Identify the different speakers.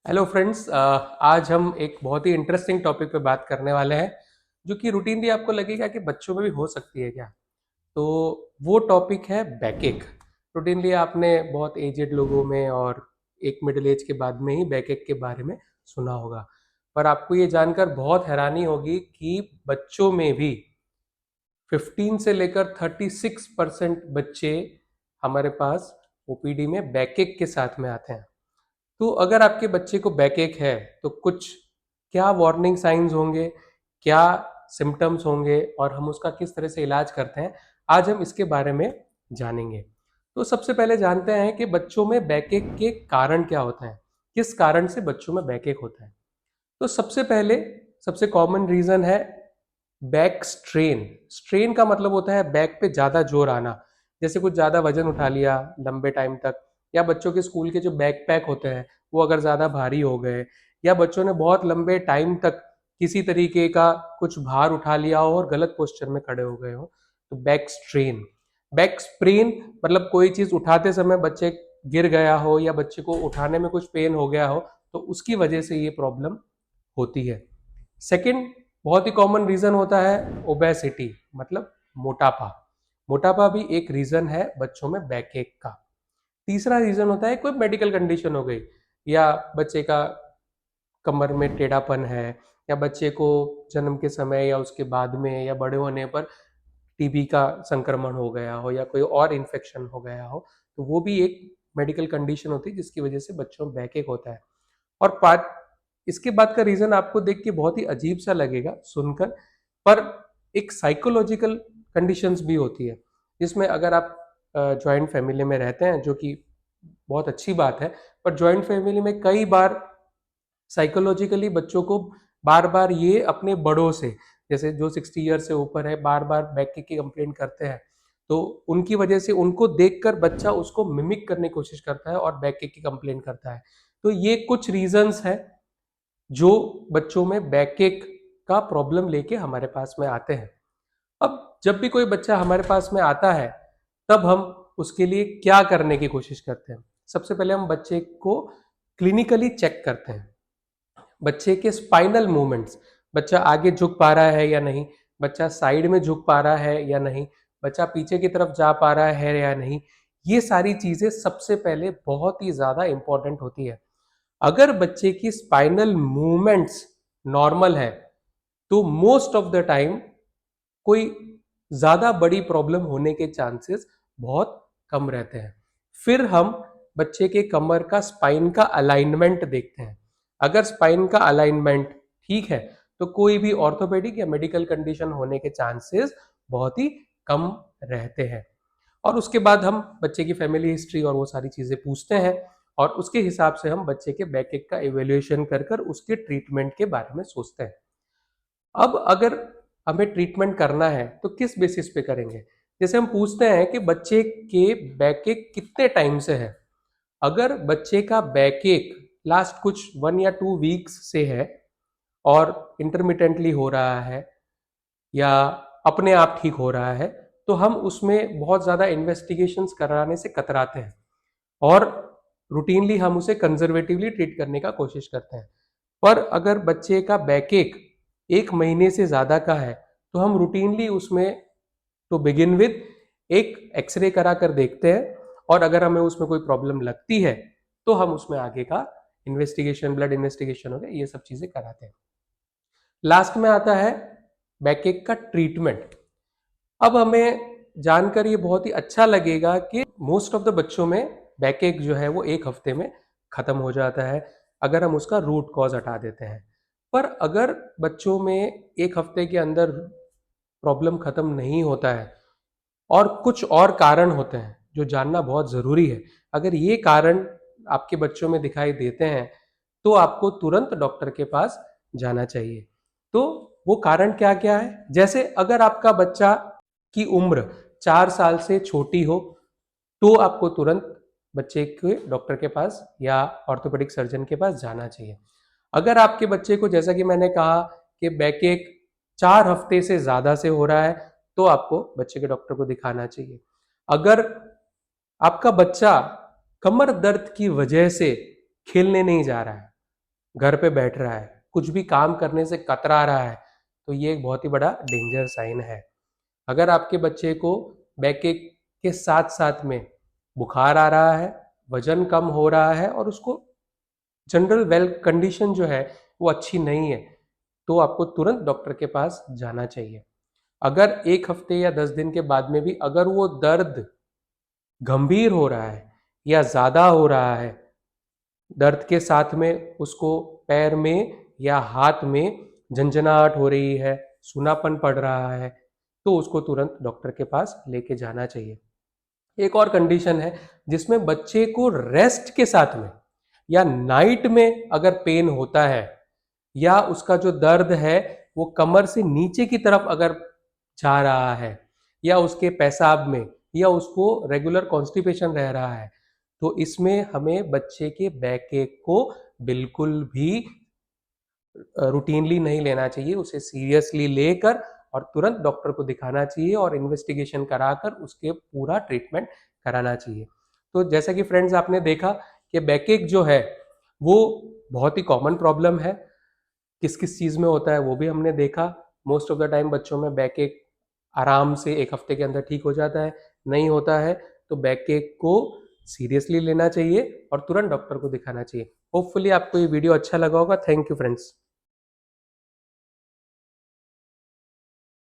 Speaker 1: Hello friends, आज हम एक बहुत ही इंटरेस्टिंग टॉपिक पे बात करने वाले हैं जो कि रूटीनली आपको लगेगा कि बच्चों में भी हो सकती है क्या। तो वो टॉपिक है बैकएक। रूटीनली आपने बहुत एजेड लोगों में और एक मिडिल एज के बाद में ही बैकएक के बारे में सुना होगा, पर आपको ये जानकर बहुत हैरानी होगी कि बच्चों में भी 15 से लेकर 36% बच्चे हमारे पास ओपीडी में बैकएक के साथ में आते हैं। तो अगर आपके बच्चे को बैकएक है तो कुछ क्या वार्निंग साइंस होंगे, क्या सिम्टम्स होंगे और हम उसका किस तरह से इलाज करते हैं, आज हम इसके बारे में जानेंगे। तो सबसे पहले जानते हैं कि बच्चों में बैकएक के कारण क्या होते हैं, किस कारण से बच्चों में बैकएक होता है। तो सबसे पहले सबसे कॉमन रीजन है बैक स्ट्रेन। स्ट्रेन का मतलब होता है बैक पे ज्यादा जोर आना, जैसे कुछ ज्यादा वजन उठा लिया लंबे टाइम तक, या बच्चों के स्कूल के जो बैक पैक होते हैं वो अगर ज्यादा भारी हो गए, या बच्चों ने बहुत लंबे टाइम तक किसी तरीके का कुछ भार उठा लिया हो और गलत पोस्चर में खड़े हो गए हो, तो बैक स्ट्रेन। बैक स्प्रेन मतलब कोई चीज उठाते समय बच्चे गिर गया हो या बच्चे को उठाने में कुछ पेन हो गया हो, तो उसकी वजह से ये प्रॉब्लम होती है। सेकंड बहुत ही कॉमन रीजन होता है ओबेसिटी, मतलब मोटापा। मोटापा भी एक रीजन है बच्चों में बैकएक का। तीसरा रीजन होता है कोई मेडिकल कंडीशन हो गई, या बच्चे का कमर में टेढ़ापन है, या बच्चे को जन्म के समय या उसके बाद में या बड़े होने पर टीबी का संक्रमण हो गया हो या कोई और इन्फेक्शन हो गया हो, तो वो भी एक मेडिकल कंडीशन होती है जिसकी वजह से बच्चों में बैकएक होता है। और पार्ट इसके बाद का रीजन आपको देख के बहुत ही अजीब सा लगेगा सुनकर, पर एक साइकोलॉजिकल कंडीशंस भी होती है, जिसमें अगर आप जॉइंट फैमिली में रहते हैं, जो कि बहुत अच्छी बात है, पर जॉइंट फैमिली में कई बार साइकोलॉजिकली बच्चों को बार बार ये अपने बड़ों से, जैसे जो 60 ईयर से ऊपर है, बार बार बैक की कंप्लेन करते हैं, तो उनकी वजह से उनको देखकर बच्चा उसको मिमिक करने की कोशिश करता है और बैक की कंप्लेन करता है। तो ये कुछ रीजंस है जो बच्चों में बैकएक का प्रॉब्लम लेके हमारे पास में आते हैं। अब जब भी कोई बच्चा हमारे पास में आता है, तब हम उसके लिए क्या करने की कोशिश करते हैं। सबसे पहले हम बच्चे को क्लिनिकली चेक करते हैं, बच्चे के स्पाइनल मूवमेंट्स, बच्चा आगे झुक पा रहा है या नहीं, बच्चा साइड में झुक पा रहा है या नहीं, बच्चा पीछे की तरफ जा पा रहा है या नहीं। ये सारी चीजें सबसे पहले बहुत ही ज्यादा इंपॉर्टेंट होती है। अगर बच्चे की स्पाइनल मूवमेंट्स नॉर्मल है, तो मोस्ट ऑफ द टाइम कोई ज्यादा बड़ी प्रॉब्लम होने के चांसेस बहुत कम रहते हैं। फिर हम बच्चे के कमर का स्पाइन का अलाइनमेंट देखते हैं। अगर स्पाइन का अलाइनमेंट ठीक है, तो कोई भी ऑर्थोपेडिक या मेडिकल कंडीशन होने के चांसेस बहुत ही कम रहते हैं। और उसके बाद हम बच्चे की फैमिली हिस्ट्री और वो सारी चीजें पूछते हैं, और उसके हिसाब से हम बच्चे के बैकएक का इवेल्युएशन कर कर उसके ट्रीटमेंट के बारे में सोचते हैं। अब अगर हमें ट्रीटमेंट करना है तो किस बेसिस पे करेंगे। जैसे हम पूछते हैं कि बच्चे के बैकएक कितने टाइम से है। अगर बच्चे का बैकएक लास्ट कुछ 1 या 2 वीक्स से है और इंटरमिटेंटली हो रहा है या अपने आप ठीक हो रहा है, तो हम उसमें बहुत ज़्यादा इन्वेस्टिगेशंस कराने से कतराते हैं और रूटीनली हम उसे कंजर्वेटिवली ट्रीट करने का कोशिश करते हैं। पर अगर बच्चे का बैकएक 1 महीने से ज़्यादा का है, तो हम रूटीनली उसमें टू बिगिन विद एक एक्सरे करा कर देखते हैं, और अगर हमें उसमें कोई प्रॉब्लम लगती है तो हम उसमें आगे का इन्वेस्टिगेशन, ब्लड इन्वेस्टिगेशन हो गया, ये सब चीज़ें कराते हैं। लास्ट में आता है बैकएक का ट्रीटमेंट। अब हमें जानकर ये बहुत ही अच्छा लगेगा कि मोस्ट ऑफ द बच्चों में बैकएक जो है वो 1 हफ्ते में खत्म हो जाता है, अगर हम उसका रूट कॉज हटा देते हैं। पर अगर बच्चों में 1 हफ्ते के अंदर प्रॉब्लम खत्म नहीं होता है और कुछ और कारण होते हैं जो जानना बहुत जरूरी है, अगर ये कारण आपके बच्चों में दिखाई देते हैं, तो आपको तुरंत डॉक्टर के पास जाना चाहिए। तो वो कारण क्या क्या है, जैसे अगर आपका बच्चा की उम्र 4 साल से छोटी हो, तो आपको तुरंत बच्चे के डॉक्टर के पास या ऑर्थोपेडिक सर्जन के पास जाना चाहिए। अगर आपके बच्चे को, जैसा कि मैंने कहा, कि बैकएक 4 हफ्ते से ज्यादा से हो रहा है, तो आपको बच्चे के डॉक्टर को दिखाना चाहिए। अगर आपका बच्चा कमर दर्द की वजह से खेलने नहीं जा रहा है, घर पे बैठ रहा है, कुछ भी काम करने से कतरा रहा है, तो ये एक बहुत ही बड़ा डेंजर साइन है। अगर आपके बच्चे को बैकएक के साथ साथ में बुखार आ रहा है, वजन कम हो रहा है और उसको जनरल वेल कंडीशन जो है वो अच्छी नहीं है, तो आपको तुरंत डॉक्टर के पास जाना चाहिए। अगर 1 हफ्ते या 10 दिन के बाद में भी अगर वो दर्द गंभीर हो रहा है या ज्यादा हो रहा है, दर्द के साथ में उसको पैर में या हाथ में झंझनाहट हो रही है, सूनापन पड़ रहा है, तो उसको तुरंत डॉक्टर के पास लेके जाना चाहिए। एक और कंडीशन है जिसमें बच्चे को रेस्ट के साथ में या नाइट में अगर पेन होता है या उसका जो दर्द है वो कमर से नीचे की तरफ अगर जा रहा है या उसके पेशाब में या उसको रेगुलर कॉन्स्टिपेशन रह रहा है, तो इसमें हमें बच्चे के बैक एक को बिल्कुल भी रूटीनली नहीं लेना चाहिए, उसे सीरियसली लेकर और तुरंत डॉक्टर को दिखाना चाहिए और इन्वेस्टिगेशन कराकर उसके पूरा ट्रीटमेंट कराना चाहिए। तो जैसा कि फ्रेंड्स आपने देखा कि बैकएक जो है वो बहुत ही कॉमन प्रॉब्लम है, किस किस चीज़ में होता है वो भी हमने देखा। मोस्ट ऑफ द टाइम बच्चों में बैकएक आराम से 1 हफ्ते के अंदर ठीक हो जाता है, नहीं होता है तो बैकएक को सीरियसली लेना चाहिए और तुरंत डॉक्टर को दिखाना चाहिए। होपफुली आपको ये वीडियो अच्छा लगा होगा। Thank you friends.